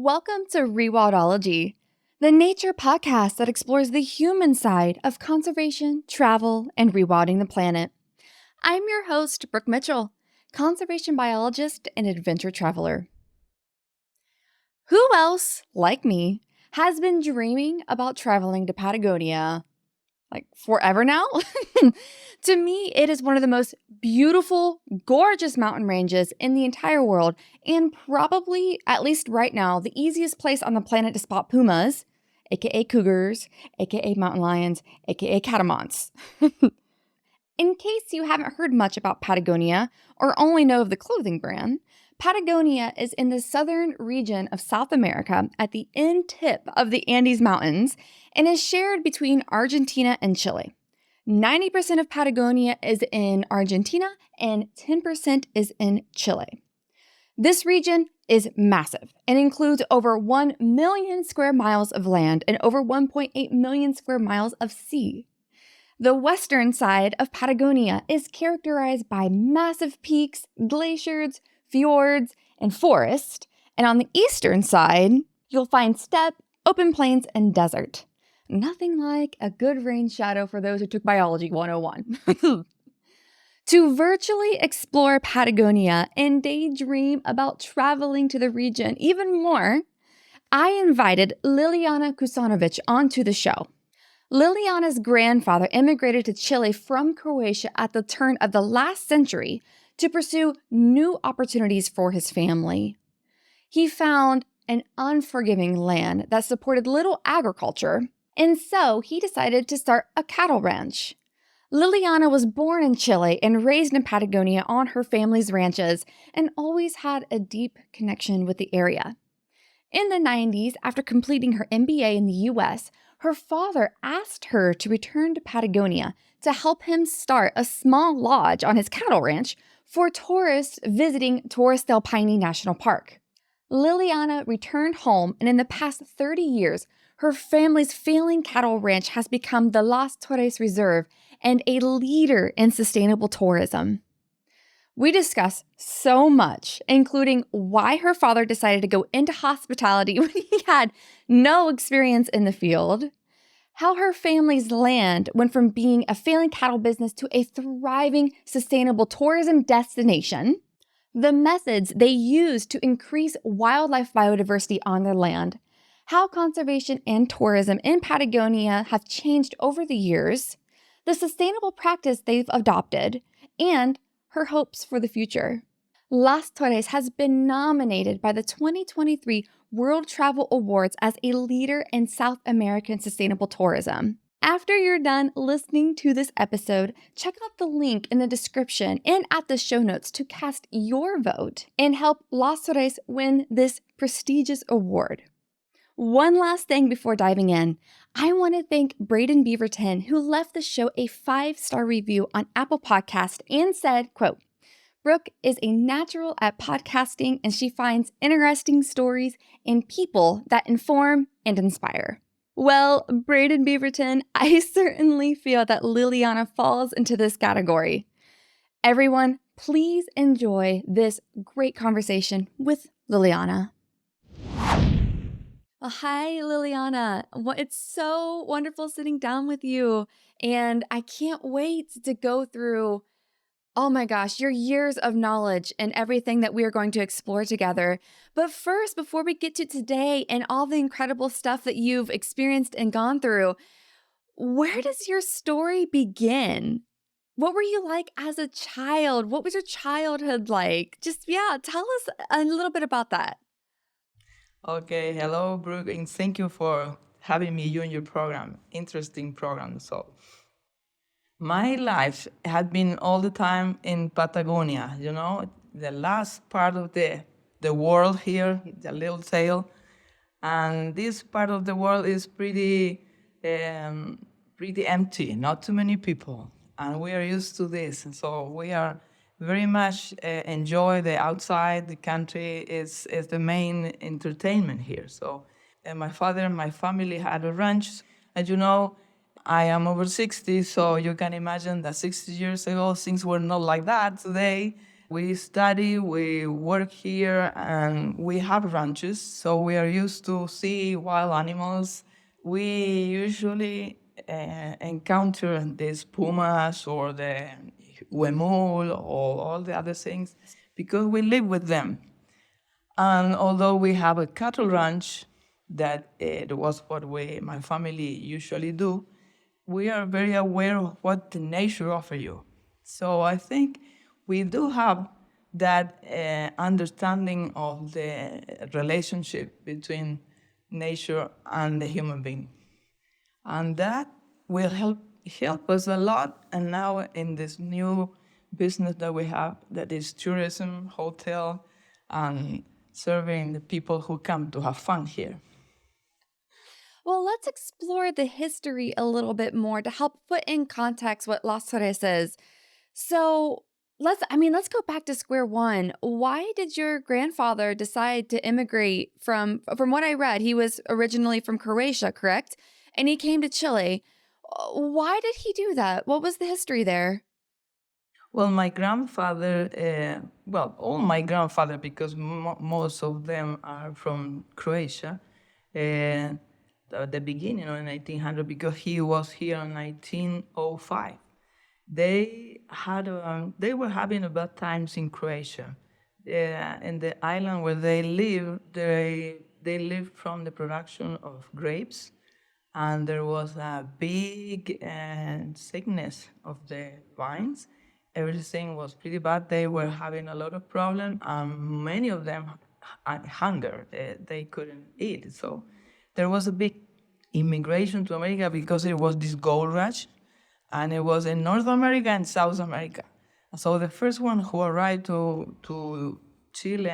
Welcome to Rewildology, the nature podcast that explores the human side of conservation, travel, and rewilding the planet. I'm your host, Brooke Mitchell, conservation biologist and adventure traveler. Who else, like me, has been dreaming about traveling to Patagonia? Forever now? To me, it is one of the most beautiful, gorgeous mountain ranges in the entire world, and probably, at least right now, the easiest place on the planet to spot pumas, aka cougars, aka mountain lions, aka catamounts. In case you haven't heard much about Patagonia, or only know of the clothing brand, Patagonia is in the southern region of South America at the end tip of the Andes Mountains and is shared between Argentina and Chile. 90% of Patagonia is in Argentina and 10% is in Chile. This region is massive and includes over 1 million square miles of land and over 1.8 million square miles of sea. The western side of Patagonia is characterized by massive peaks, glaciers, fjords, and forest, and on the eastern side, you'll find steppe, open plains, and desert. Nothing like a good rain shadow for those who took Biology 101. To virtually explore Patagonia and daydream about traveling to the region even more, I invited Liliana Kusanovic onto the show. Liliana's grandfather immigrated to Chile from Croatia at the turn of the last century to pursue new opportunities for his family. He found an unforgiving land that supported little agriculture, and so he decided to start a cattle ranch. Liliana was born in Chile and raised in Patagonia on her family's ranches and always had a deep connection with the area. In the 90s, after completing her MBA in the US, her father asked her to return to Patagonia to help him start a small lodge on his cattle ranch for tourists visiting Torres del Paine National Park. Liliana returned home, and in the past 30 years, her family's failing cattle ranch has become the Las Torres Reserve and a leader in sustainable tourism. We discuss so much, including why her father decided to go into hospitality when he had no experience in the field, how her family's land went from being a failing cattle business to a thriving, sustainable tourism destination, the methods they use to increase wildlife biodiversity on their land, how conservation and tourism in Patagonia have changed over the years, the sustainable practice they've adopted, and her hopes for the future. Las Torres has been nominated by the 2023 World Travel Awards as a leader in South American sustainable tourism. After you're done listening to this episode, check out the link in the description and at the show notes to cast your vote and help Las Torres win this prestigious award. One last thing before diving in, I want to thank Braden Beaverton, who left the show a 5-star review on Apple Podcast and said, quote, "Brooke is a natural at podcasting and she finds interesting stories and people that inform and inspire." Well, Braden Beaverton, I certainly feel that Liliana falls into this category. Everyone, please enjoy this great conversation with Liliana. Well, hi, Liliana. It's so wonderful sitting down with you. And I can't wait to go through, oh my gosh, your years of knowledge and everything that we are going to explore together. But first, before we get to today and all the incredible stuff that you've experienced and gone through, where does your story begin? What were you like as a child? What was your childhood like? Tell us a little bit about that. Okay, hello, Brooke, and thank you for having me in your program. Interesting program. So, my life had been all the time in Patagonia, the last part of the world here, the little tail. And this part of the world is pretty empty, not too many people. And we are used to this. And so we are very much enjoy the outside. The country is the main entertainment here. So my father and my family had a ranch. As you know, I am over 60, so you can imagine that 60 years ago, things were not like that today. We study, we work here, and we have ranches, so we are used to see wild animals. We usually encounter these pumas or the huemul or all the other things because we live with them. And although we have a cattle ranch, that it was what my family usually do, we are very aware of what the nature offers you. So I think we do have that understanding of the relationship between nature and the human being. And that will help us a lot. And now in this new business that we have, that is tourism, hotel, and serving the people who come to have fun here. Well, let's explore the history a little bit more to help put in context what Las Torres is. So, let's go back to square one. Why did your grandfather decide to immigrate from what I read, he was originally from Croatia, correct? And he came to Chile. Why did he do that? What was the history there? Well, my grandfather, all my grandfather, because most of them are from Croatia, at the beginning of 1900, because he was here in 1905. They were having a bad times in Croatia. In the island where they live, they live from the production of grapes, and there was a big sickness of the vines. Everything was pretty bad. They were having a lot of problems, and many of them hunger. They couldn't eat. So there was a big immigration to America because it was this gold rush, and it was in North America and South America. So the first one who arrived to Chile,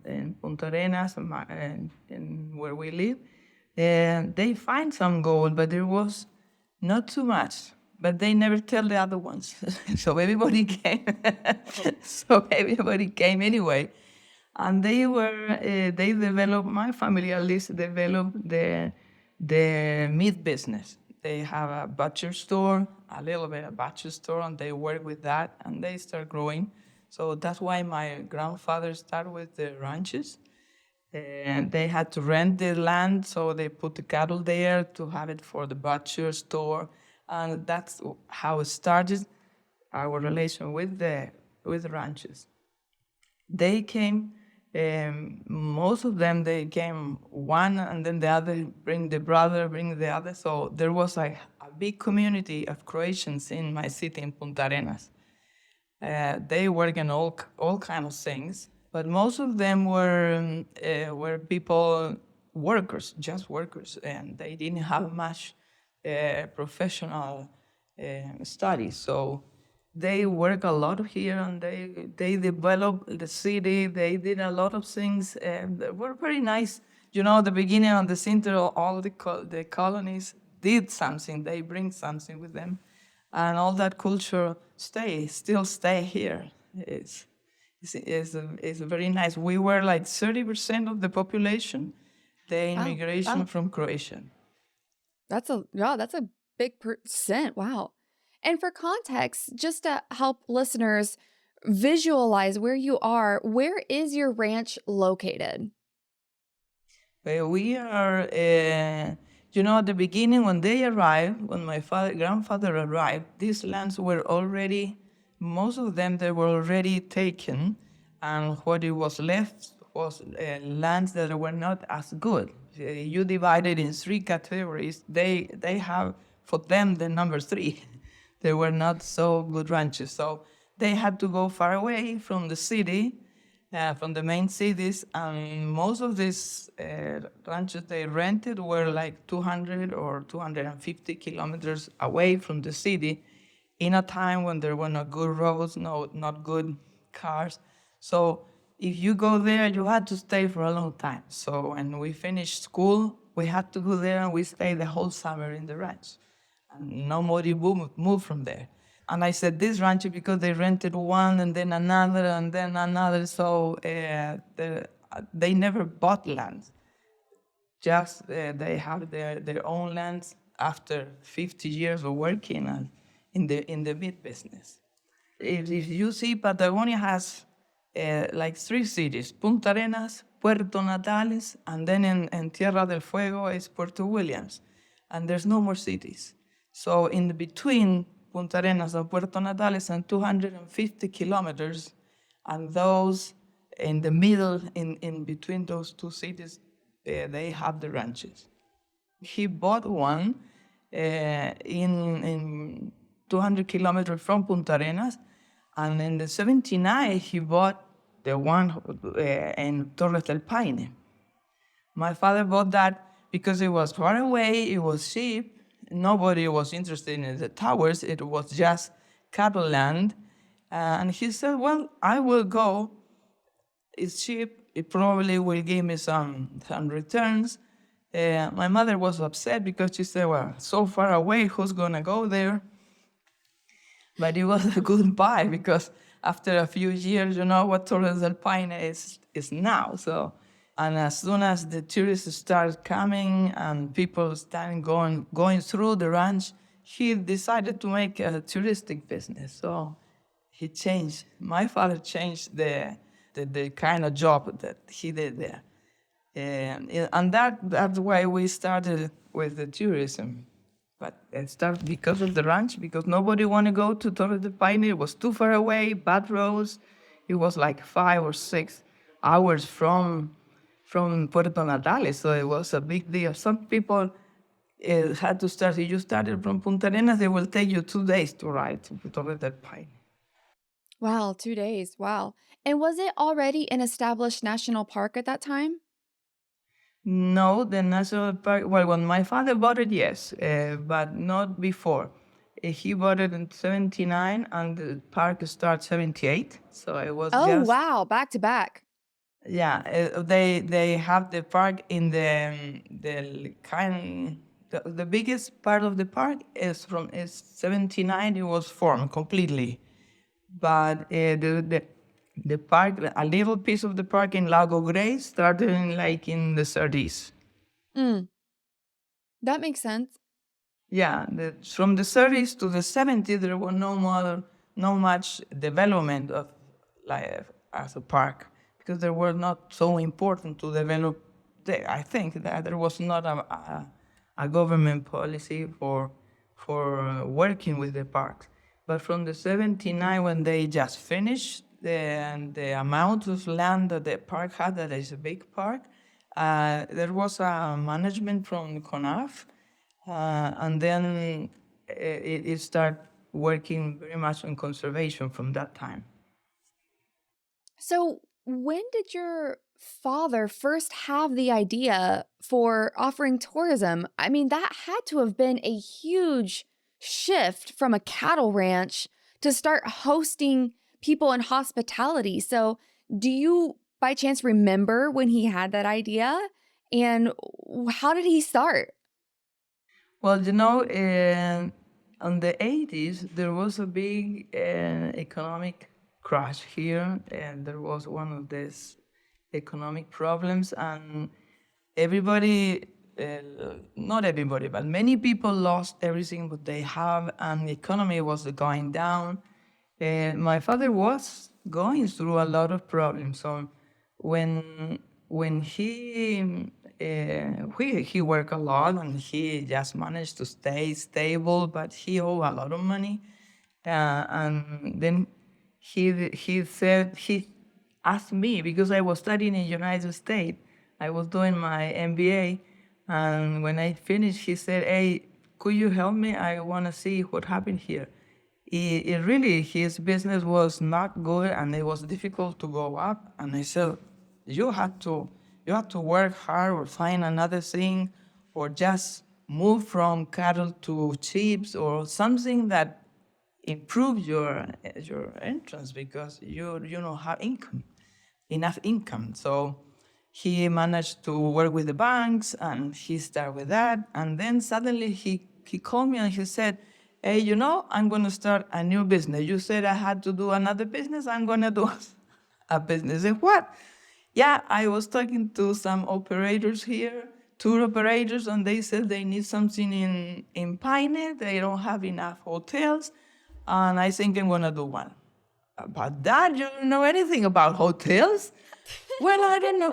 in Punta Arenas, and where we live, they find some gold, but there was not too much. But they never tell the other ones, so everybody came. So everybody came anyway, and they developed, my family at least developed the meat business. They have a butcher store, a little bit of butcher store, and they work with that, and they start growing. So that's why my grandfather started with the ranches. And they had to rent the land, so they put the cattle there to have it for the butcher store, and that's how it started our relation with the ranches. They came, most of them, they came one, and then the other bring the brother, bring the other. So there was a big community of Croatians in my city in Punta Arenas. They work in all kind of things, but most of them were people, workers, just workers, and they didn't have much professional studies. So they work a lot here, and they developed the city. They did a lot of things. They were very nice. You know, the beginning of the center, all the colonies did something. They bring something with them, and all that culture still stay here. It's very nice. We were like 30% of the population, the immigration from Croatia. That's a big percent. Wow. And for context, just to help listeners visualize where you are, where is your ranch located? We are, at the beginning when they arrived, when my grandfather arrived, these lands were already, most of them, they were already taken, and what it was left was lands that were not as good. You divide it in three categories. They have, for them, the number three. They were not so good ranches. So they had to go far away from the city, from the main cities, and most of these ranches they rented were like 200 or 250 kilometers away from the city, in a time when there were not good roads, not good cars. So if you go there, you had to stay for a long time. So when we finished school, we had to go there, and we stayed the whole summer in the ranch, and nobody moved from there. And I said this ranch because they rented one and then another and then another. So they never bought land. Just they have their own lands after 50 years of working in the meat business. if you see, Patagonia has like three cities: Punta Arenas, Puerto Natales, and then in Tierra del Fuego is Puerto Williams. And there's no more cities. So in the between Punta Arenas and Puerto Natales and 250 kilometers, and those in the middle, in between those two cities, they have the ranches. He bought one in 200 kilometers from Punta Arenas, and in the 79 he bought the one in Torres del Paine. My father bought that because it was far away, it was cheap, nobody was interested in the towers, it was just cattle land. And he said, well, I will go, it's cheap, it probably will give me some returns. My mother was upset because she said, well, so far away, who's going to go there? But it was a good buy because after a few years, you know what Torres del Paine is now. So, and as soon as the tourists start coming and people start going through the ranch, he decided to make a touristic business. So he changed. My father changed the kind of job that he did there. And that's why we started with the tourism. But it started because of the ranch, because nobody wanted to go to Torres del Paine. It was too far away, bad roads. It was like 5 or 6 hours from Puerto Natales, so it was a big deal. Some people had to start. If you started from Punta Arenas, they will take you 2 days to ride to Torres del Paine. Wow, 2 days. Wow. And was it already an established national park at that time? No, the national park. Well, when my father bought it, yes, but not before. He bought it in 79, and the park started 78. So it was Oh, just wow. Back to back. yeah. They have the park in the kind. The biggest part of the park is 79. It was formed completely, but the park, a little piece of the park in Lago Grey started in the 30s. Mm, that makes sense. Yeah, from the 30s to the 70s, there was no much development of life as a park because they were not so important to develop. I think that there was not a government policy for working with the parks. But from the 79, when they just finished the amount of land that the park had, that is a big park, there was a management from CONAF, and then it started working very much on conservation from that time. So, when did your father first have the idea for offering tourism? I mean, that had to have been a huge shift from a cattle ranch to start hosting people in hospitality. So, do you by chance remember when he had that idea? And how did he start? Well, on the 80s, there was a big economic crash here, and there was one of these economic problems, and everybody, not everybody, but many people lost everything what they have, and the economy was going down. My father was going through a lot of problems. So when he worked a lot and he just managed to stay stable, but he owed a lot of money, and then he asked me because I was studying in the United States. I was doing my MBA, and when I finished, he said, "Hey, could you help me? I want to see what happened here." It really, his business was not good, and it was difficult to go up. And I said, "You have to work hard, or find another thing, or just move from cattle to sheep, or something that improve your entrance because you don't have enough income." So he managed to work with the banks, and he started with that. And then suddenly he called me and he said, "Hey, I'm going to start a new business. You said I had to do another business. I'm going to do a business." I said, "What?" "Yeah, I was talking to some operators here, tour operators, and they said they need something in Paine. They don't have enough hotels, and I think I'm going to do one." about that? You don't know anything about hotels? Well, I don't know.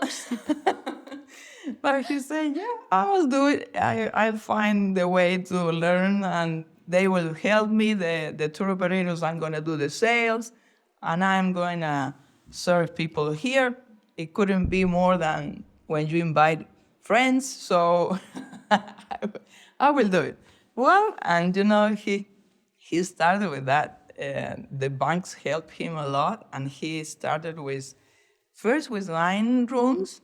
But he said, yeah, I will do it. I'll find the way to learn, and they will help me. The tour operators, I'm going to do the sales, and I'm going to serve people here. It couldn't be more than when you invite friends, so I will do it. Well, and he started with that. The banks helped him a lot, and he started first with 9 rooms,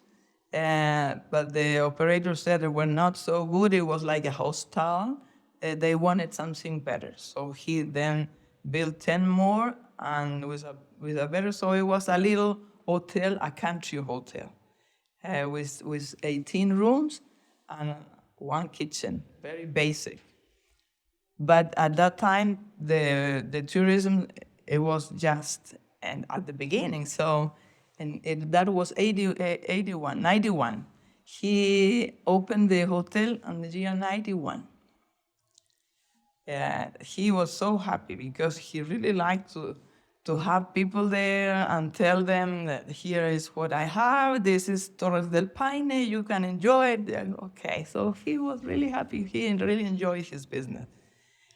but the operator said they were not so good. It was like a hostel. They wanted something better, so he then built 10 more, and with a better. So it was a little hotel, a country hotel, with 18 rooms and one kitchen, very basic. But at that time, the tourism, it was just and at the beginning. So, that was 91. He opened the hotel in the year 91. He was so happy because he really liked to have people there and tell them that here is what I have. This is Torres del Paine. You can enjoy it. Okay, so he was really happy. He really enjoyed his business.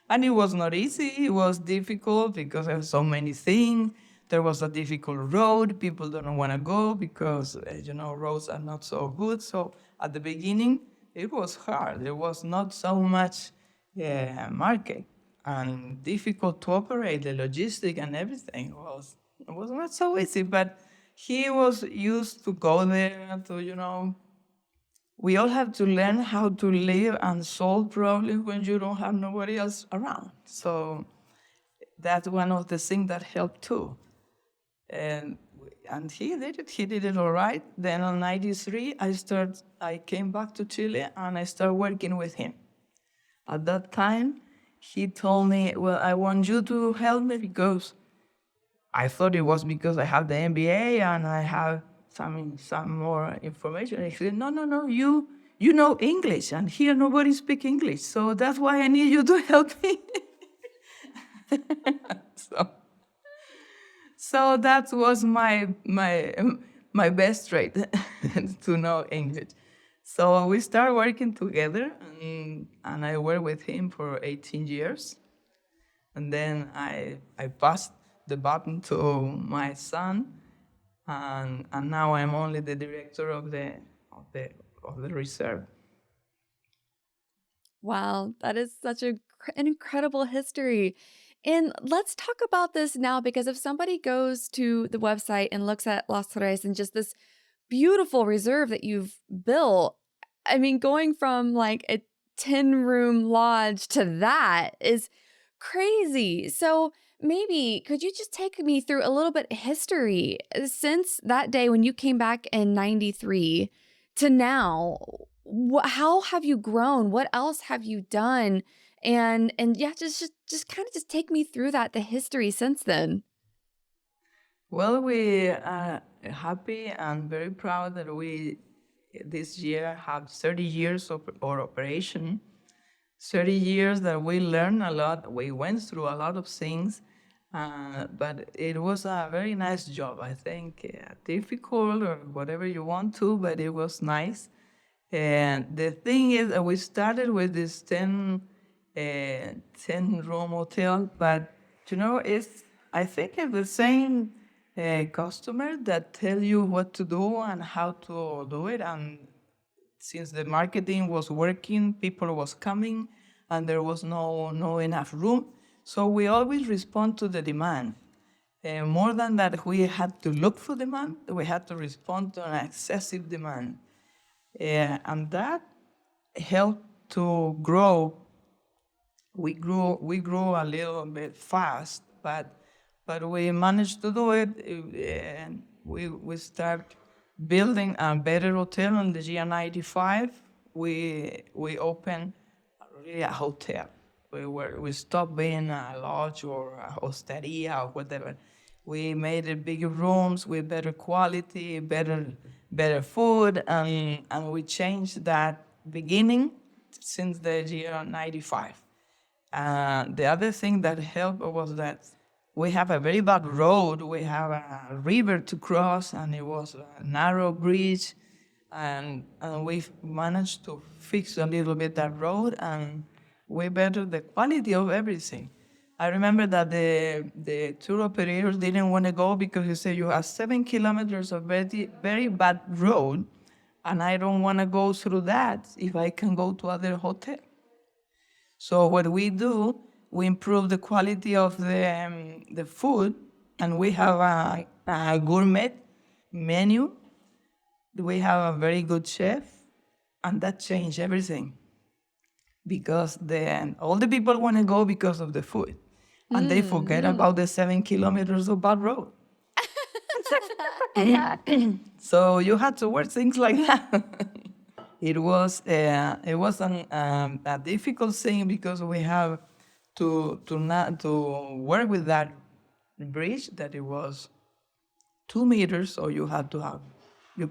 And it was not easy. It was difficult because there were so many things. There was a difficult road. People don't want to go because, roads are not so good. So at the beginning, it was hard. There was not so much market and difficult to operate. The logistic and everything was not so easy. But he was used to go there to. We all have to learn how to live and solve problems when you don't have nobody else around. So that's one of the things that helped too. And he did it. He did it all right. Then in '93, I came back to Chile and I started working with him. At that time, he told me, well, I want you to help me because I thought it was because I have the MBA and I have some more information. He said, no, you know English, and here nobody speaks English, so that's why I need you to help me. so that was my best trait, to know English. So we started working together, and I worked with him for 18 years. And then I passed the baton to my son, and now I'm only the director of the reserve. Wow, that is such an incredible history. And let's talk about this now, because if somebody goes to the website and looks at Las Torres and just this beautiful reserve that you've built, I mean, going from like a 10-room lodge to that is crazy. So maybe could you just take me through a little bit of history since that day when you came back in 93 to now? How have you grown? What else have you done? And yeah, just kind of just take me through the history since then. Well, we are happy and very proud that we this year have 30 years of our operation. 30 years that we learned a lot. We went through a lot of things, but it was a very nice job. I think difficult or whatever you want to, but it was nice. And the thing is that we started with this 10-room hotel, but I think it's the same customer that tell you what to do and how to do it. And since the marketing was working, people was coming, and there was no enough room. So we always respond to the demand. More than that, we had to look for demand. We had to respond to an excessive demand. And that helped to grow. We grew a little bit fast, but we managed to do it, and we start building a better hotel in the year '95. We opened really a hotel. We stopped being a lodge or a hosteria or whatever. We made it bigger rooms with better quality, better food, and we changed that beginning since the year '95. The other thing that helped was that we have a very bad road. We have a river to cross, and it was a narrow bridge, and we managed to fix a little bit that road, and we bettered the quality of everything. I remember that the tour operators didn't want to go because he said you have 7 kilometers of very bad road, and I don't want to go through that if I can go to other hotel. So what we do, we improve the quality of the food, and we have a gourmet menu. We have a very good chef, and that changed everything because all the people want to go because of the food, and they forget about the 7 kilometers of bad road. So you had to work things like that. It was a difficult thing because we have to work with that bridge that it was 2 meters, so you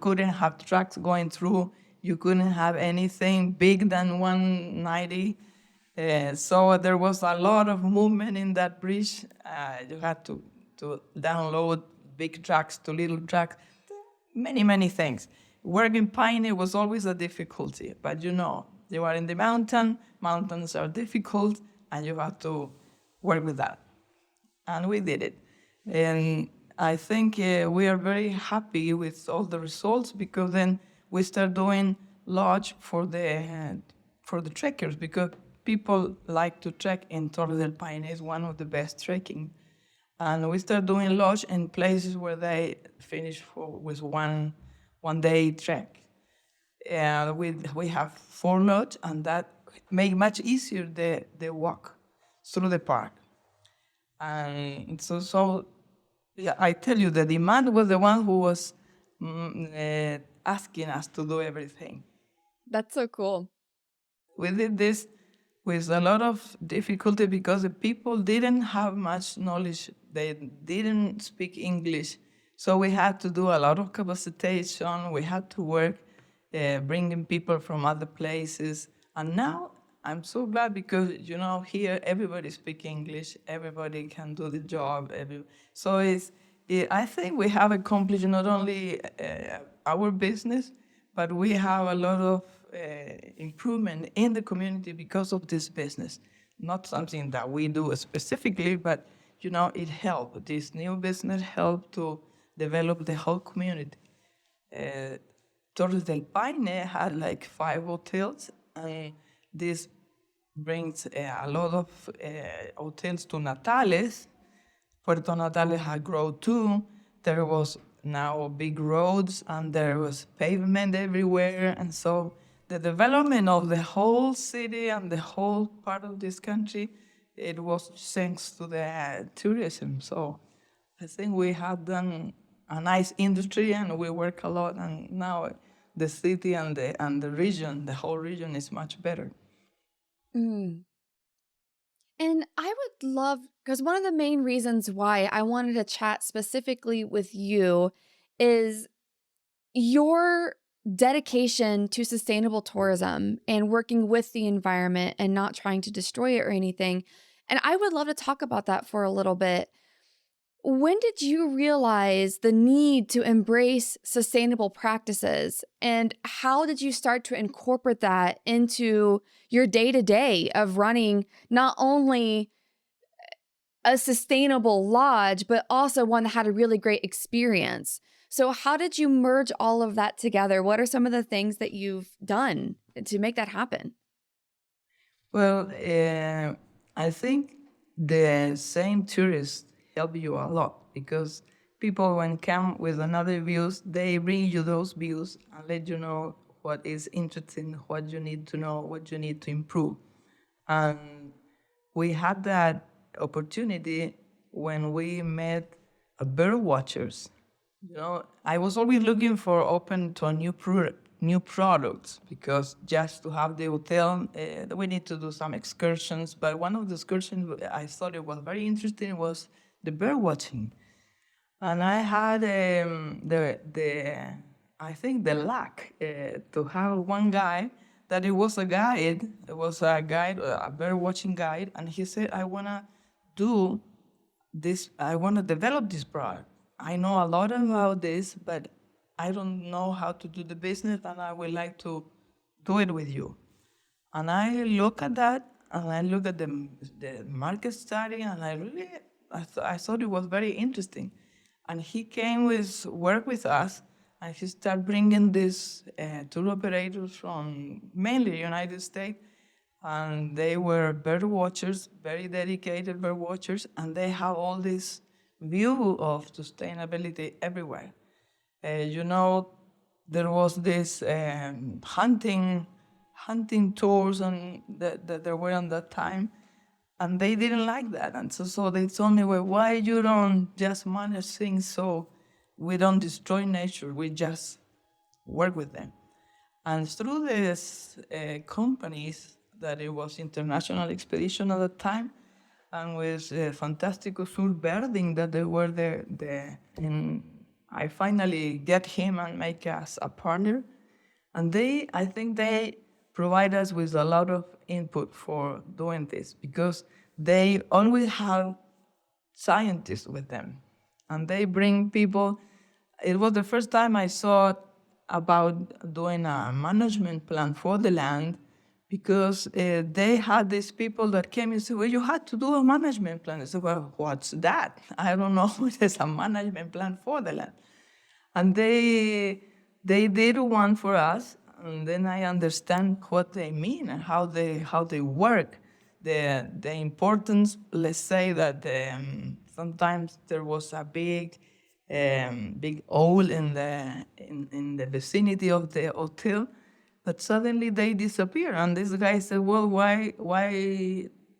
couldn't have trucks going through, you couldn't have anything big than 190. So there was a lot of movement in that bridge. You had to download big trucks to little trucks, many things. Working pioneer was always a difficulty, but you are in the mountains are difficult, and you have to work with that. And we did it. And I think we are very happy with all the results because then we start doing lodge for the trekkers because people like to trek in Torre del Paine. It's one of the best trekking. And we start doing lodge in places where they finish with one day trek. And we have 4 lodge, and that make much easier the walk through the park. And so yeah, I tell you, the demand was the one who was asking us to do everything. That's so cool. We did this with a lot of difficulty because the people didn't have much knowledge. They didn't speak English. So we had to do a lot of capacitation. We had to work bringing people from other places. And now I'm so glad because, here everybody speaks English. Everybody can do the job. So I think we have accomplished not only our business, but we have a lot of improvement in the community because of this business. Not something that we do specifically, but it helped. This new business helped to develop the whole community. Torres del Paine had like 5 hotels, and this brings a lot of hotels to Natales. Puerto Natales had grown too. There was now big roads, and there was pavement everywhere, and so the development of the whole city and the whole part of this country, it was thanks to the tourism. So I think we have done a nice industry, and we work a lot, and now the city and the region, the whole region is much better. And I would love, because one of the main reasons why I wanted to chat specifically with you is your dedication to sustainable tourism and working with the environment and not trying to destroy it or anything. And I would love to talk about that for a little bit. When did you realize the need to embrace sustainable practices, and how did you start to incorporate that into your day-to-day of running not only a sustainable lodge, but also one that had a really great experience? So how did you merge all of that together? What are some of the things that you've done to make that happen? Well, I think the same tourists help you a lot because people, when come with another views, they bring you those views and let you know what is interesting, what you need to know, what you need to improve. And we had that opportunity when we met bird watchers. I was always looking for open to a new products because just to have the hotel, we need to do some excursions. But one of the excursions I thought it was very interesting was the bird watching, and I had I think the luck to have one guy that it was a guide. It was a guide, a bird watching guide, and he said, "I wanna do I want to develop this product. I know a lot about this, but I don't know how to do the business, and I would like to do it with you. And I look at that, and I look at the market study, and I thought it was very interesting. And he came with work with us, and he started bringing these tour operators from mainly United States, and they were bird watchers, very dedicated bird watchers, and they have all this view of sustainability everywhere. You know, there was this hunting tours and that there were on that time, and they didn't like that. And so they told me, well, why you don't just manage things so we don't destroy nature, we just work with them. And through these companies, that it was international expedition at the time, and with Fantástico Sur Birding that they were there. And I finally get him and make us a partner. And I think they provide us with a lot of input for doing this, because they always have scientists with them. And they bring people. It was the first time I saw about doing a management plan for the land, because they had these people that came and said, well, you had to do a management plan. I said, well, what's that? I don't know what is a management plan for the land. And they did one for us, and then I understand what they mean and how they work. The importance, let's say that sometimes there was a big owl in the vicinity of the hotel, but suddenly they disappear. And this guy said, well, why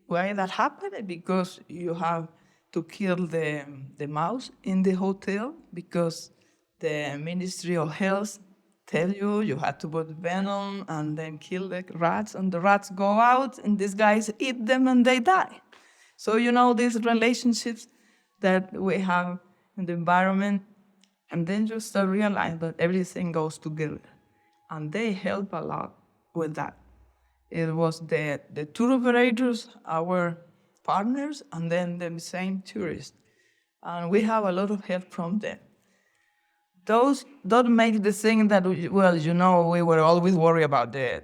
that happened? Because you have to kill the mouse in the hotel, because the Ministry of Health tell you have to put venom and then kill the rats, and the rats go out, and these guys eat them and they die. So, these relationships that we have in the environment, and then you start realize that everything goes together. And they help a lot with that. It was the tour operators, our partners, and then the same tourists. And we have a lot of help from them. Those don't make the thing that, we were always worried about the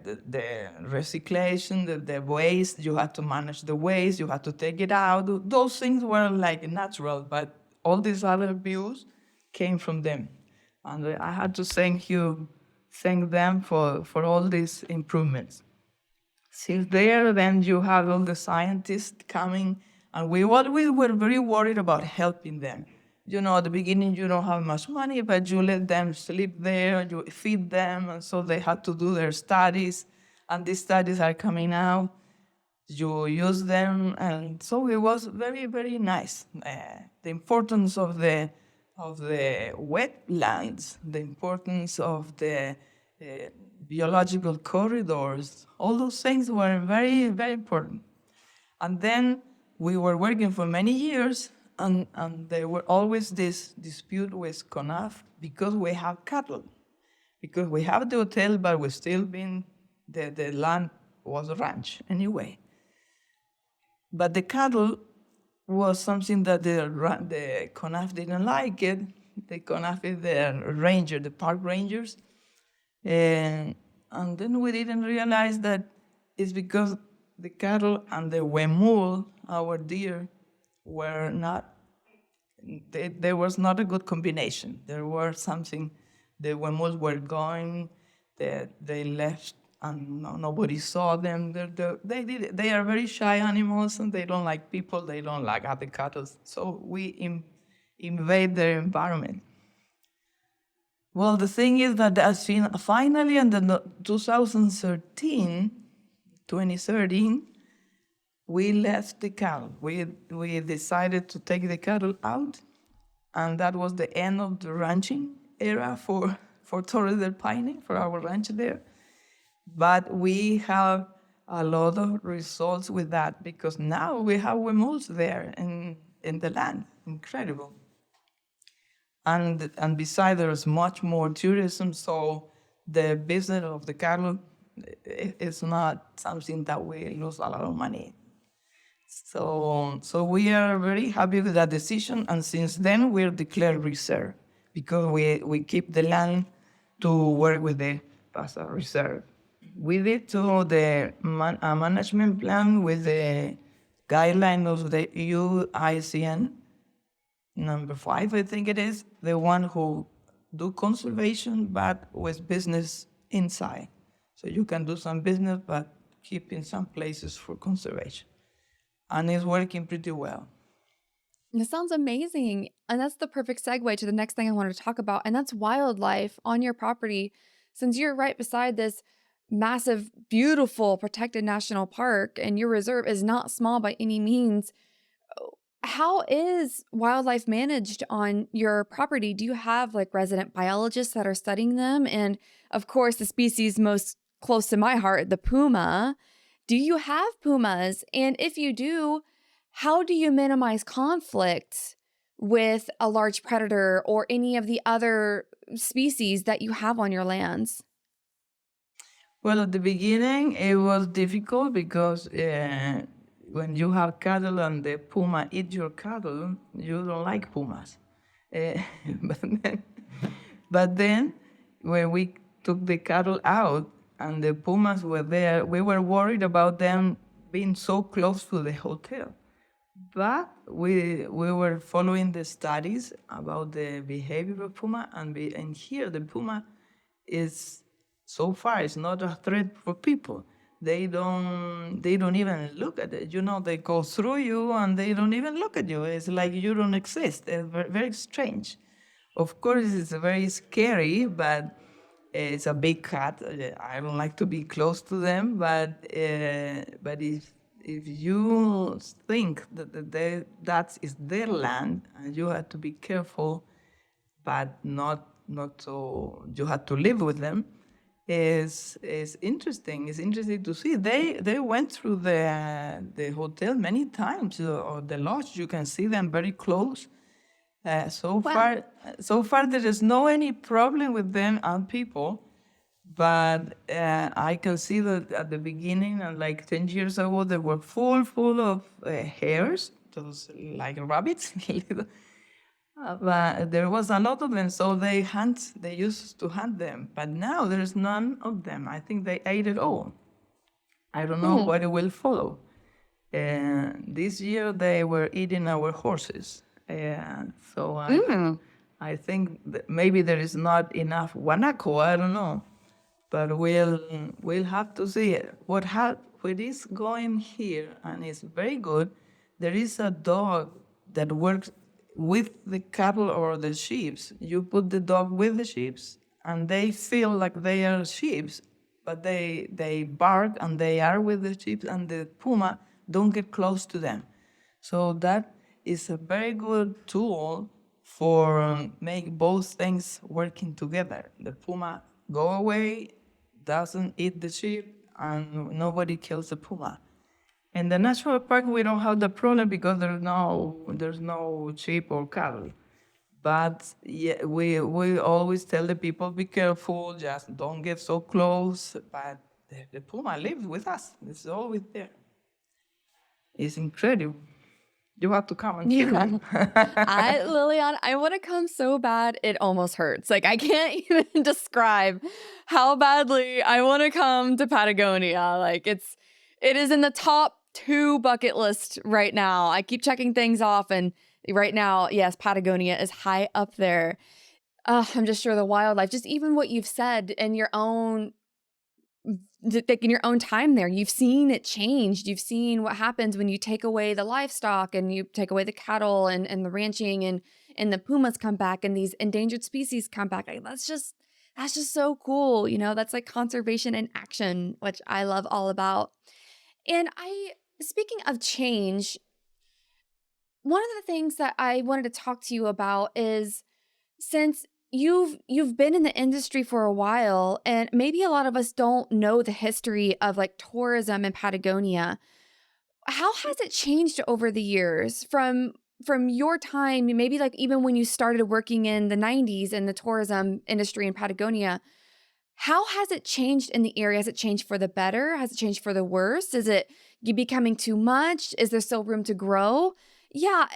recyclation, the waste. You had to manage the waste, you had to take it out. Those things were like natural, but all these other views came from them. And I had to thank them for all these improvements. Since there, then you have all the scientists coming, and we were very worried about helping them. At the beginning, you don't have much money, but you let them sleep there, you feed them, and so they had to do their studies, and these studies are coming out. You use them, and so it was very, very nice. The importance of the wetlands, the importance of the biological corridors, all those things were very, very important. And then we were working for many years, and there were always this dispute with CONAF, because we have cattle. Because we have the hotel, but we still the land was a ranch anyway. But the cattle was something that the CONAF didn't like it. The CONAF is the park rangers. And then we didn't realize that it's because the cattle and the huemul, our deer, were not, there was not a good combination. There were something, the huemuls were going, they left and nobody saw them. They are very shy animals, and they don't like people, they don't like other cattle. So we invade their environment. Well, the thing is that finally in the 2013, we left the cattle. We decided to take the cattle out, and that was the end of the ranching era for Torres del Paine, for our ranch there. But we have a lot of results with that, because now we have huemuls there in the land. Incredible. And besides, there's much more tourism, so the business of the cattle is not something that we lose a lot of money. So we are very happy with that decision, and since then we're declared reserve because we keep the land to work with the Pasa Reserve. We did to the management plan with the guideline of the UICN number 5, I think it is, the one who do conservation but with business inside. So you can do some business but keep in some places for conservation. And it's working pretty well. This sounds amazing. And that's the perfect segue to the next thing I wanted to talk about, and that's wildlife on your property. Since you're right beside this massive, beautiful, protected national park, and your reserve is not small by any means, how is wildlife managed on your property? Do you have like resident biologists that are studying them? And of course, the species most close to my heart, the puma. Do you have pumas? And if you do, how do you minimize conflict with a large predator or any of the other species that you have on your lands? Well, at the beginning, it was difficult because when you have cattle and the puma eat your cattle, you don't like pumas. Uh, but, then, but then, when we took the cattle out and the pumas were there, we were worried about them being so close to the hotel. But we were following the studies about the behavior of puma, and here the puma is so far it's not a threat for people. They don't even look at it. They go through you and they don't even look at you. It's like you don't exist. It's very strange. Of course, it's very scary, but it's a big cat. I don't like to be close to them, but if you think that is their land and you have to be careful, but not so you have to live with them, is interesting. It's interesting to see. They went through the hotel many times or the lodge. You can see them very close. So far there is no any problem with them and people. But I can see that at the beginning, and like 10 years ago, they were full of hares, those like rabbits. But there was a lot of them, so they used to hunt them. But now there's none of them. I think they ate it all. I don't know what it will follow. This year they were eating our horses. So I think that maybe there is not enough guanaco, I don't know. But we'll have to see it. What is going here, and it's very good, there is a dog that works with the cattle or the sheep. You put the dog with the sheep, and they feel like they are sheep, but they bark and they are with the sheep, and the puma don't get close to them. So that is a very good tool for make both things working together. The puma go away, doesn't eat the sheep, and nobody kills the puma. In the national park, we don't have the problem because there's no sheep or cattle. But yeah, we always tell the people, be careful, just don't get so close. But the puma lives with us. It's always there. It's incredible. You have to come and see that. Liliana, I want to come so bad, it almost hurts. Like, I can't even describe how badly I want to come to Patagonia. Like, it is in the top 2 bucket list right now. I keep checking things off, and right now, yes, Patagonia is high up there. I'm just sure the wildlife, just even what you've said in your own taking your own time there. You've seen it changed. You've seen what happens when you take away the livestock and you take away the cattle and the ranching and the pumas come back and these endangered species come back. That's just so cool. That's like conservation in action, which I love all about. And speaking of change, one of the things that I wanted to talk to you about is, since you've been in the industry for a while, and maybe a lot of us don't know the history of like tourism in Patagonia. How has it changed over the years from your time, maybe like even when you started working in the 90s in the tourism industry in Patagonia? How has it changed in the area? Has it changed for the better? Has it changed for the worse? Is it becoming too much? Is there still room to grow? Yeah,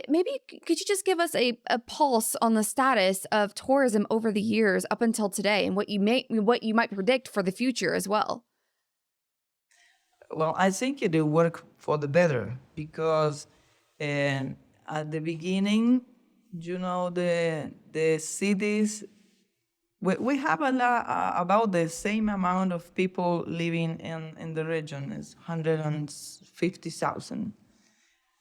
maybe could you just give us a pulse on the status of tourism over the years up until today, and what you might predict for the future as well? Well, I think it will work for the better because at the beginning, the cities, we have about the same amount of people living in the region. It's 150,000.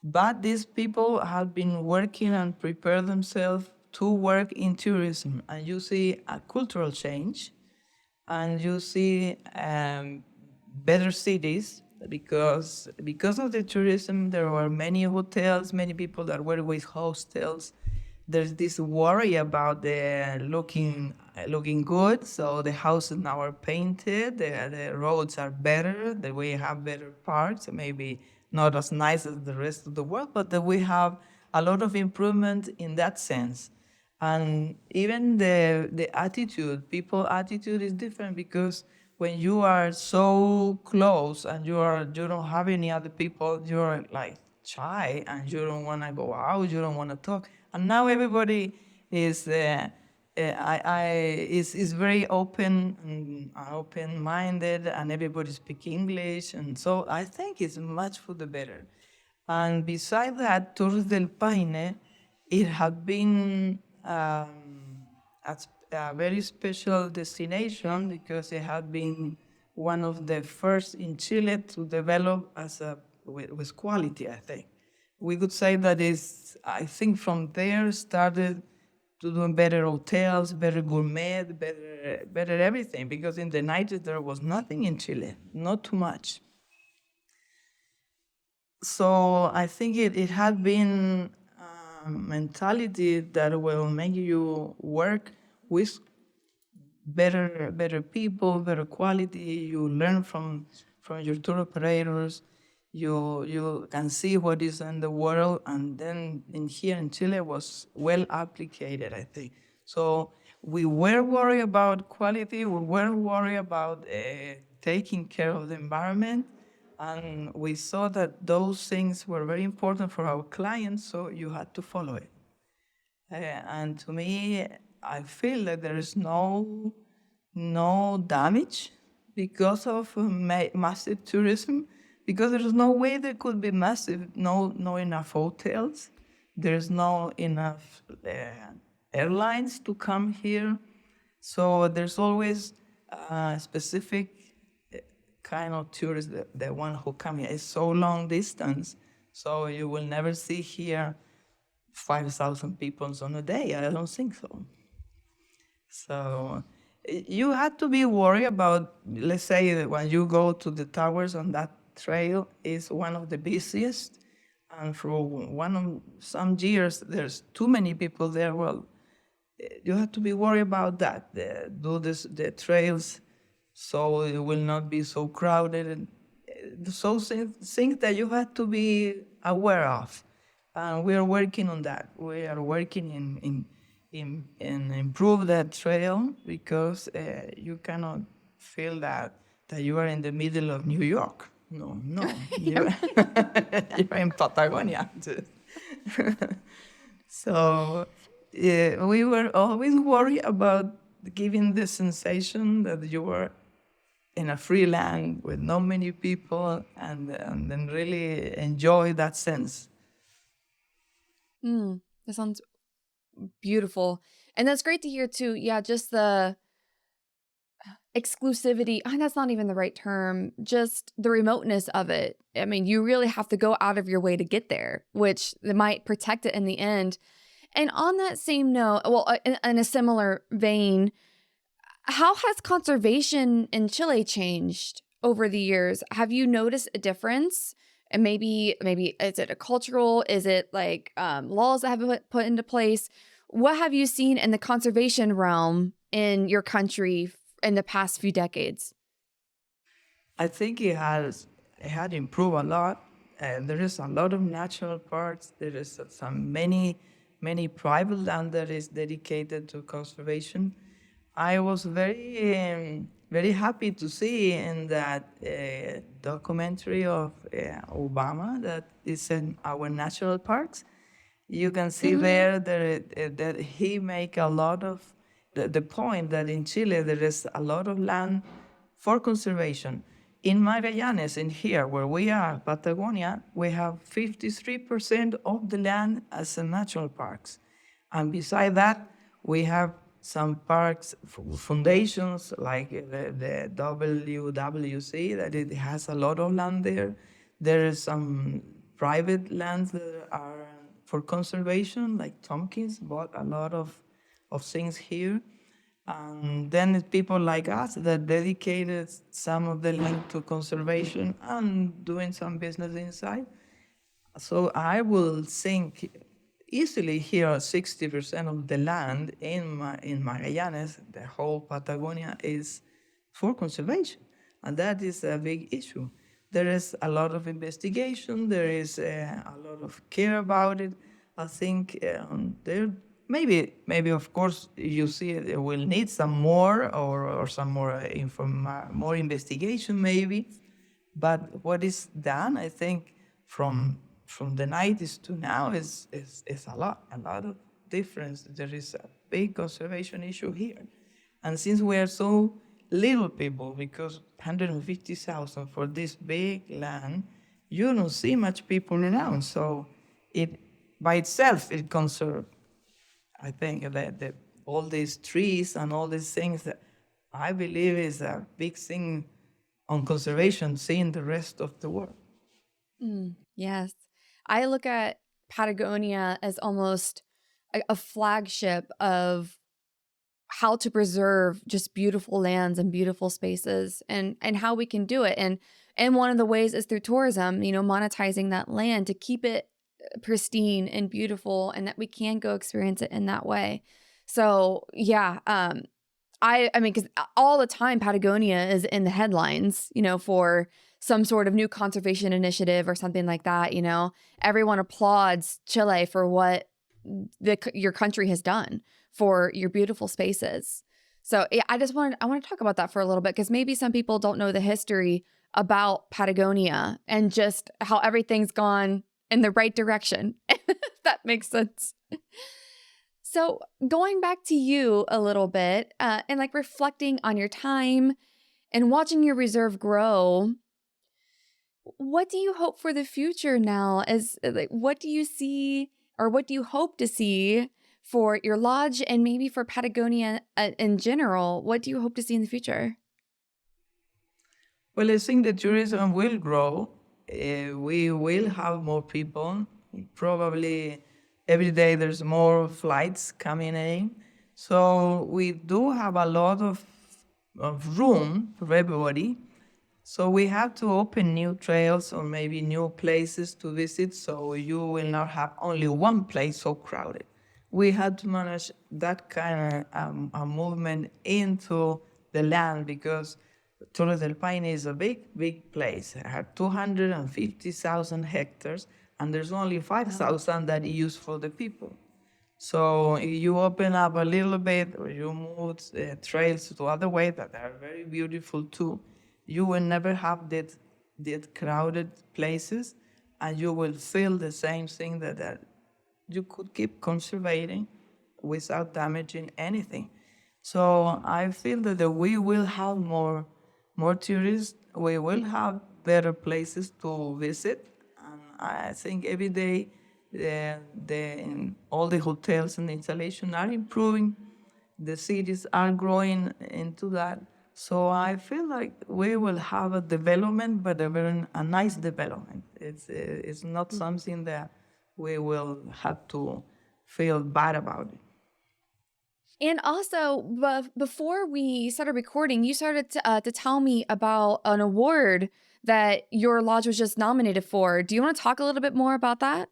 But these people have been working and prepare themselves to work in tourism. And you see a cultural change, and you see better cities because of the tourism. There were many hotels, many people that were with hostels. There's this worry about the looking good, so the houses now are painted, the roads are better, that we have better parks, maybe not as nice as the rest of the world, but that we have a lot of improvement in that sense. And even the attitude, people attitude is different because when you are so close and you don't have any other people, you're like shy and you don't want to go out, you don't want to talk. And now everybody is is very open and open-minded, and everybody speak English, and so I think it's much for the better. And besides that, Torres del Paine, it had been a very special destination because it had been one of the first in Chile to develop with quality, I think. We could say that is, I think from there started to do better hotels, better gourmet, better everything, because in the 90s there was nothing in Chile, not too much. So I think it had been a mentality that will make you work with better people, better quality. You learn from your tour operators. You can see what is in the world, and then in here in Chile was well applicated, I think. So we were worried about quality. We were worried about taking care of the environment, and we saw that those things were very important for our clients. So you had to follow it. And to me, I feel that there is no damage because of massive tourism, because there is no way there could be massive, no enough hotels, there's no enough airlines to come here, so there's always a specific kind of tourists, the one who come here is so long distance, so you will never see here 5,000 people on a day. I don't think so. So you had to be worried about, let's say, that when you go to the towers on that trail is one of the busiest, and for some years there's too many people there. Well, you have to be worried about that. The trails, so it will not be so crowded, and so things that you have to be aware of. And we are working on that. We are working in improve that trail because you cannot feel that you are in the middle of New York. No, you're in Patagonia. So we were always worried about giving the sensation that you were in a free land with not many people, and then really enjoy that sense. That sounds beautiful. And that's great to hear too. Yeah, just the exclusivity. That's not even the right term. Just the remoteness of it. I mean, you really have to go out of your way to get there, which they might protect it in the end. And on that same note, well, in a similar vein, how has conservation in Chile changed over the years? Have you noticed a difference? And maybe is it a cultural? Is it like laws that have been put into place? What have you seen in the conservation realm in your country in the past few decades? I think it had improved a lot. There is a lot of natural parks. There is some many private land that is dedicated to conservation. I was very very happy to see in that documentary of Obama that is in our national parks. You can see there that he make a lot of the point that in Chile there is a lot of land for conservation. In Magallanes, in here where we are, Patagonia, we have 53% of the land as a national parks. And beside that, we have some parks, foundations like the WWC, that it has a lot of land there. There is some private lands that are for conservation, like Tompkins bought a lot of things here. And then it's people like us that dedicated some of the land to conservation and doing some business inside. So I will think easily here 60% of the land in Magallanes, the whole Patagonia, is for conservation. And that is a big issue. There is a lot of investigation, there is a lot of care about it. I think there maybe of course you see it will need some more or some more more investigation maybe. But what is done, I think, from the 90s to now is a lot of difference. There is a big conservation issue here. And since we are so little people, because 150,000 for this big land, you don't see much people around. So it by itself it conserves, I think, that all these trees and all these things that I believe is a big thing on conservation, seeing the rest of the world. Yes. I look at Patagonia as almost a flagship of how to preserve just beautiful lands and beautiful spaces and how we can do it. And one of the ways is through tourism, monetizing that land to keep it pristine and beautiful and that we can go experience it in that way. So yeah, I mean, because all the time Patagonia is in the headlines, for some sort of new conservation initiative or something like that. Everyone applauds Chile for what your country has done for your beautiful spaces. So yeah, I want to talk about that for a little bit because maybe some people don't know the history about Patagonia and just how everything's gone in the right direction. If that makes sense. So going back to you a little bit and like reflecting on your time and watching your reserve grow, what do you hope for the future now? What do you see or what do you hope to see for your lodge and maybe for Patagonia in general? What do you hope to see in the future? Well, I think the tourism will grow. We will have more people. Probably every day there's more flights coming in. So we do have a lot of room for everybody. So we have to open new trails or maybe new places to visit so you will not have only one place so crowded. We had to manage that kind of a movement into the land because Torres del Paine is a big place. It has 250,000 hectares, and there's only 5,000 that is used for the people. So you open up a little bit, or you move trails to other way that are very beautiful too. You will never have that crowded places, and you will feel the same thing that you could keep conserving without damaging anything. So I feel that we will have more tourists. We will have better places to visit, and I think every day all the hotels and the installation are improving. The cities are growing into that. So I feel like we will have a development, but a nice development. It's not something that we will have to feel bad about it. And also, before we started recording, you started to tell me about an award that your lodge was just nominated for. Do you want to talk a little bit more about that?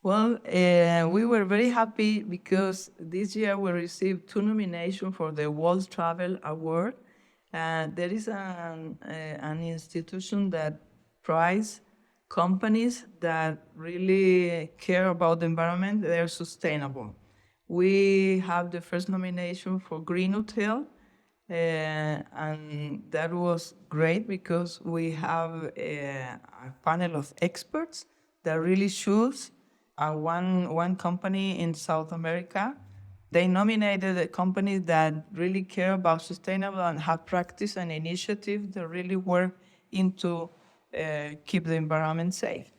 Well, we were very happy because this year we received 2 nominations for the World Travel Award. There is an institution that prizes companies that really care about the environment, they are sustainable. We have the first nomination for Green Hotel, And that was great because we have a panel of experts that really choose one company in South America. They nominated a company that really care about sustainable and have practice and initiative that really work into keep the environment safe.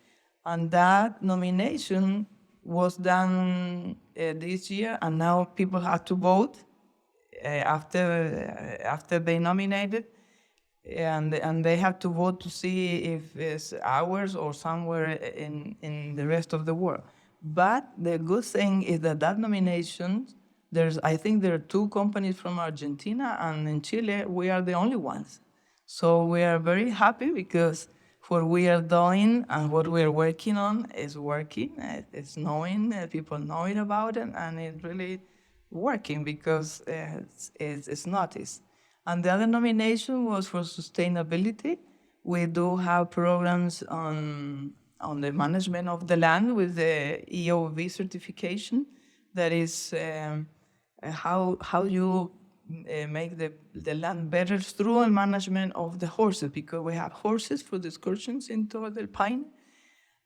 And that nomination was done this year, and now people have to vote after they nominated, and they have to vote to see if it's ours or somewhere in the rest of the world. But the good thing is that nomination, I think there are two companies from Argentina, and in Chile we are the only ones. So we are very happy because what we are doing and what we are working on is working. It's knowing, people knowing about it, and it's really working because it's noticed. And the other nomination was for sustainability. We do have programs on the management of the land with the EOV certification. That is how you make the land better through the management of the horses, because we have horses for the excursions in Torres del Paine,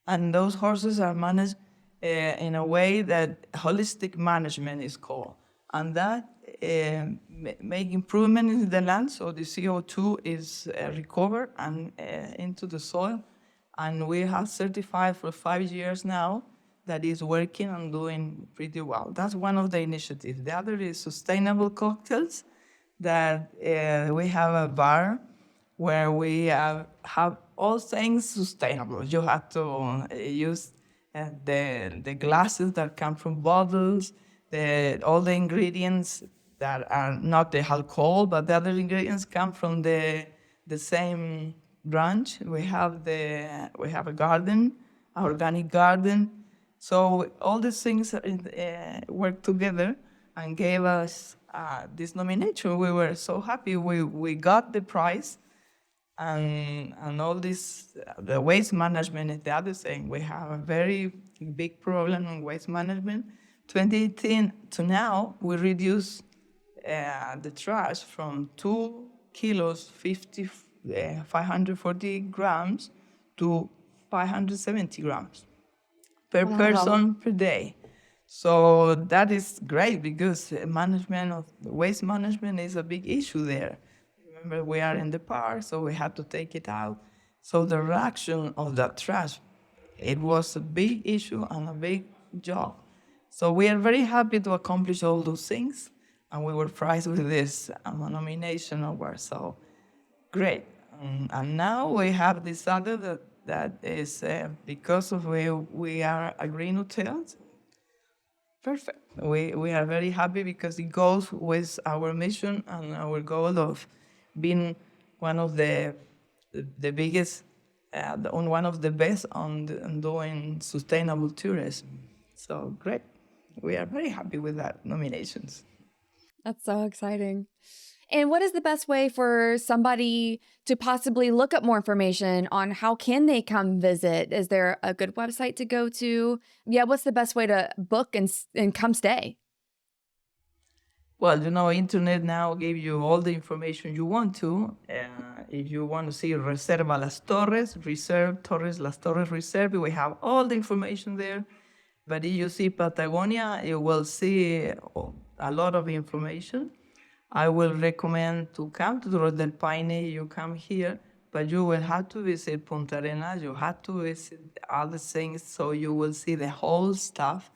and those horses are managed in a way that holistic management is called. And that make improvement in the land, so the CO2 is recovered and into the soil. And we have certified for 5 years now that is working and doing pretty well. That's one of the initiatives. The other is sustainable cocktails, that we have a bar where we have all things sustainable. You have to use the glasses that come from bottles, all the ingredients that are not the alcohol, but the other ingredients come from the same branch. We have a garden, an organic garden. So all these things work together and gave us this nomination. We were so happy. We got the prize, and all this, the waste management is the other thing. We have a very big problem in waste management. 2018 to now, we reduced the trash from 2 kilos, 540 grams to 570 grams per person per day. So that is great because management of waste management is a big issue there. Remember, we are in the park, so we had to take it out. So the reduction of that trash, it was a big issue and a big job. So we are very happy to accomplish all those things, and we were prized with this nomination award. So great. And now we have this other that is because of we are a green hotel. Perfect. We are very happy because it goes with our mission and our goal of being one of the biggest, one of the best on doing sustainable tourism. So great. We are very happy with that nominations. That's so exciting. And what is the best way for somebody to possibly look up more information on how can they come visit? Is there a good website to go to? Yeah, what's the best way to book and come stay? Well, internet now give you all the information you want to. If you want to see Reserva Las Torres Reserve, Las Torres Reserve, we have all the information there. But if you see Patagonia, you will see a lot of information. I will recommend to come to Torres del Paine. You come here, but you will have to visit Punta Arenas. You have to visit other things, so you will see the whole stuff,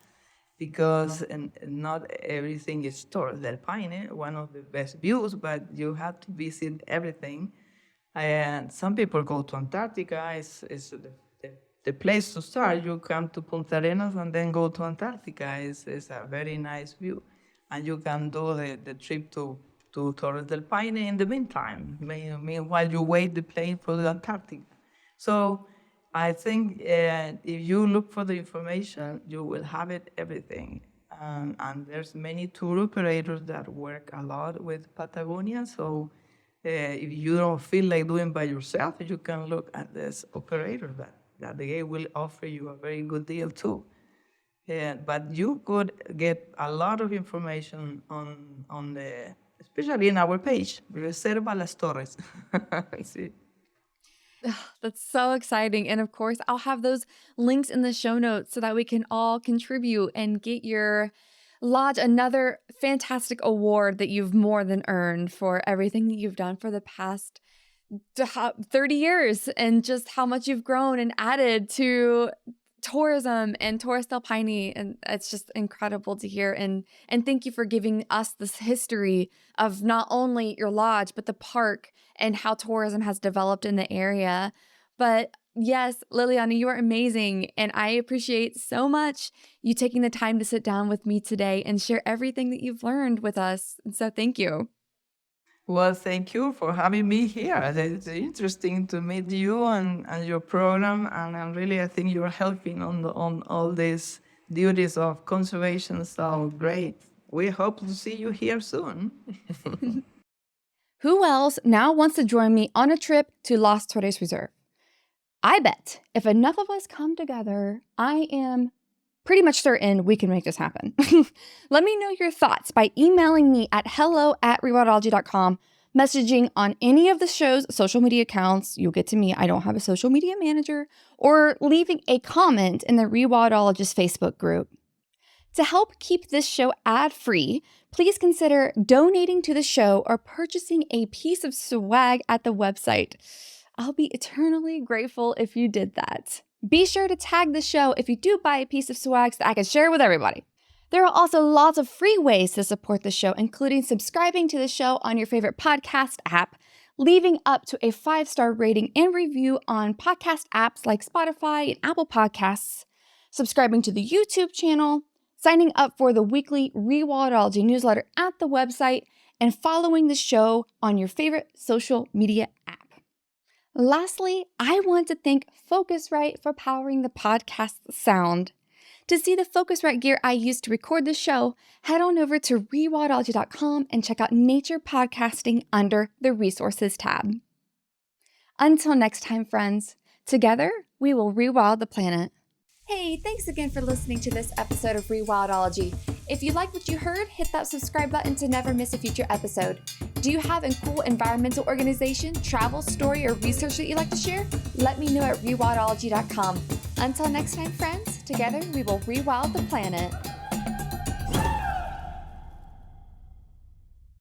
because not everything is Torres del Paine, one of the best views, but you have to visit everything. And some people go to Antarctica. It's the place to start. You come to Punta Arenas and then go to Antarctica. It's a very nice view. And you can do the trip to Torres del Paine in the meantime. Meanwhile, you wait the plane for the Antarctica. So I think if you look for the information, you will have everything. And there's many tour operators that work a lot with Patagonia. So if you don't feel like doing by yourself, you can look at this operator that they will offer you a very good deal too. But you could get a lot of information on the especially in our page, Reserva Las Torres. See? That's so exciting. And of course, I'll have those links in the show notes so that we can all contribute and get your lodge another fantastic award that you've more than earned for everything that you've done for the past 30 years and just how much you've grown and added to tourism and Torres del Paine. And it's just incredible to hear. And thank you for giving us this history of not only your lodge, but the park and how tourism has developed in the area. But yes, Liliana, you are amazing. And I appreciate so much you taking the time to sit down with me today and share everything that you've learned with us. And so thank you. Well, thank you for having me here. It's interesting to meet you and your program, and I think you're helping on all these duties of conservation. So great. We hope to see you here soon. Who else now wants to join me on a trip to Las Torres Reserve? I bet if enough of us come together, I am pretty much certain we can make this happen. Let me know your thoughts by emailing me at hello@rewildology.com, messaging on any of the show's social media accounts. You'll get to me. I don't have a social media manager, or leaving a comment in the Rewildologist Facebook group. To help keep this show ad-free, please consider donating to the show or purchasing a piece of swag at the website. I'll be eternally grateful if you did that. Be sure to tag the show if you do buy a piece of swag so I can share it with everybody. There are also lots of free ways to support the show, including subscribing to the show on your favorite podcast app, leaving up to a 5-star rating and review on podcast apps like Spotify and Apple Podcasts, subscribing to the YouTube channel, signing up for the weekly Rewildology newsletter at the website, and following the show on your favorite social media app. Lastly, I want to thank Focusrite for powering the podcast's sound. To see the Focusrite gear I used to record the show, head on over to rewildology.com and check out Nature Podcasting under the Resources tab. Until next time, friends, together we will rewild the planet. Hey, thanks again for listening to this episode of Rewildology. If you like what you heard, hit that subscribe button to never miss a future episode. Do you have a cool environmental organization, travel story, or research that you'd like to share? Let me know at rewildology.com. Until next time, friends, together we will rewild the planet.